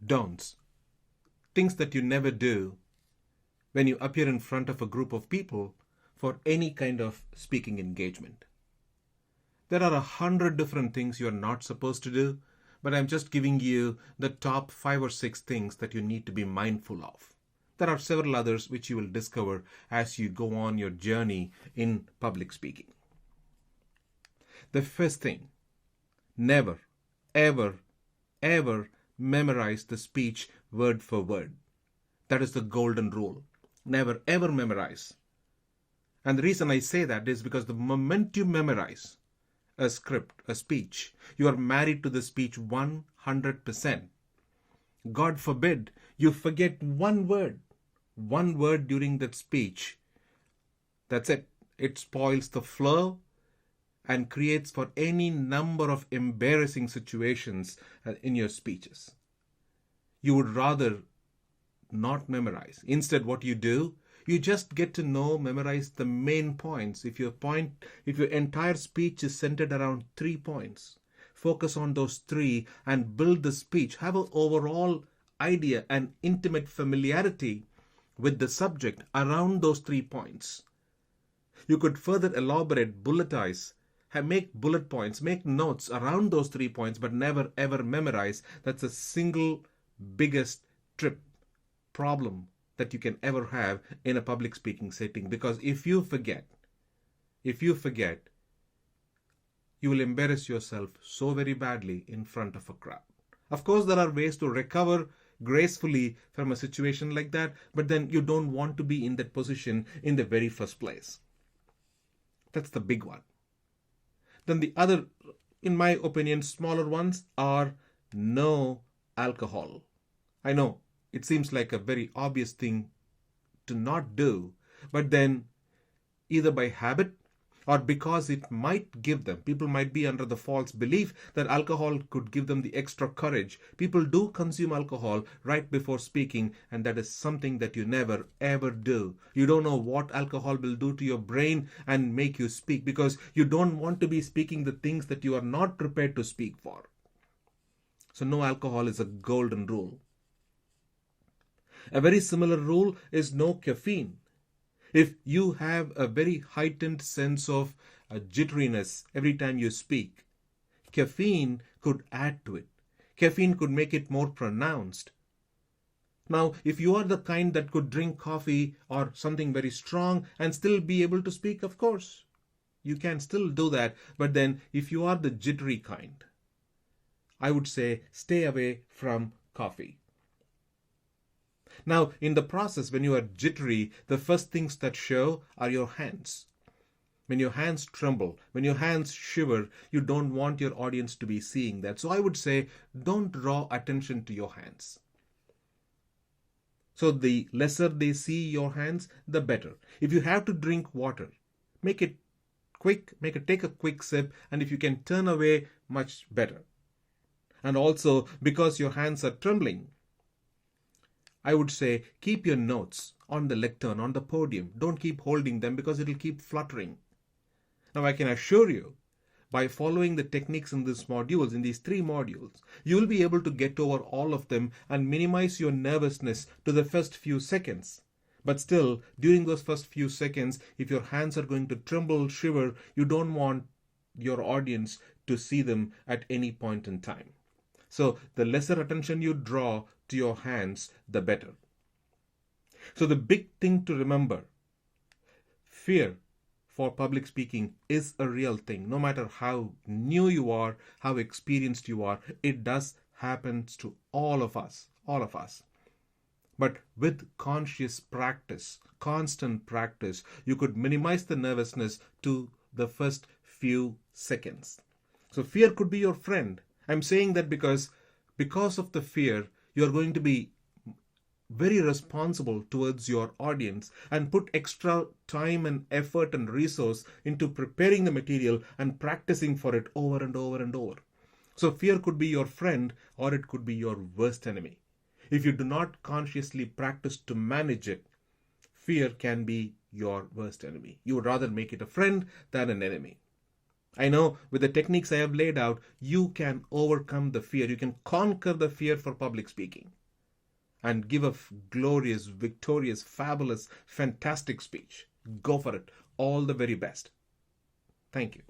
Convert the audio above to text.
don'ts, things that you never do when you appear in front of a group of people for any kind of speaking engagement. There are 100 different things you are not supposed to do, but I'm just giving you the top 5 or 6 things that you need to be mindful of. There are several others which you will discover as you go on your journey in public speaking. The first thing, never, ever, ever memorize the speech word for word. That is the golden rule. Never, ever memorize. And the reason I say that is because the moment you memorize a script, a speech, you are married to the speech 100%. God forbid you forget one word during that speech. That's it. It spoils the flow and creates for any number of embarrassing situations in your speeches. You would rather not memorize. Instead, what you do, you just get to memorize the main points. If your entire speech is centered around 3 points, focus on those 3 and build the speech. Have an overall idea and intimate familiarity with the subject around those 3 points. You could further elaborate, bulletize, make bullet points, make notes around those 3 points, but never ever memorize. That's the single biggest problem that you can ever have in a public speaking setting. Because if you forget, you will embarrass yourself so very badly in front of a crowd. Of course, there are ways to recover gracefully from a situation like that, but then you don't want to be in that position in the very first place. That's the big one. Then the other, in my opinion, smaller ones are no alcohol. I know it seems like a very obvious thing to not do, but then either by habit or because it might give them, people might be under the false belief that alcohol could give them the extra courage. People do consume alcohol right before speaking, and that is something that you never ever do. You don't know what alcohol will do to your brain and make you speak, because you don't want to be speaking the things that you are not prepared to speak for. So no alcohol is a golden rule. A very similar rule is no caffeine. If you have a very heightened sense of jitteriness every time you speak, caffeine could add to it. Caffeine could make it more pronounced. Now, if you are the kind that could drink coffee or something very strong and still be able to speak, of course, you can still do that. But then if you are the jittery kind, I would say stay away from coffee. Now, in the process, when you are jittery, the first things that show are your hands. When your hands tremble, when your hands shiver, you don't want your audience to be seeing that. So I would say, don't draw attention to your hands. So the lesser they see your hands, the better. If you have to drink water, make it quick, take a quick sip, and if you can turn away, much better. And also, because your hands are trembling, I would say keep your notes on the lectern, on the podium. Don't keep holding them because it will keep fluttering. Now I can assure you, by following the techniques in these 3 modules, you will be able to get over all of them and minimize your nervousness to the first few seconds. But still, during those first few seconds, if your hands are going to tremble, shiver, you don't want your audience to see them at any point in time. So the lesser attention you draw to your hands, the better. So the big thing to remember, fear for public speaking is a real thing. No matter how new you are, how experienced you are, it does happen to all of us. But with conscious practice, constant practice, you could minimize the nervousness to the first few seconds. So fear could be your friend. I'm saying that because of the fear, you're going to be very responsible towards your audience and put extra time and effort and resource into preparing the material and practicing for it over and over and over. So fear could be your friend or it could be your worst enemy. If you do not consciously practice to manage it, fear can be your worst enemy. You would rather make it a friend than an enemy. I know with the techniques I have laid out, you can overcome the fear. You can conquer the fear for public speaking and give a glorious, victorious, fabulous, fantastic speech. Go for it. All the very best. Thank you.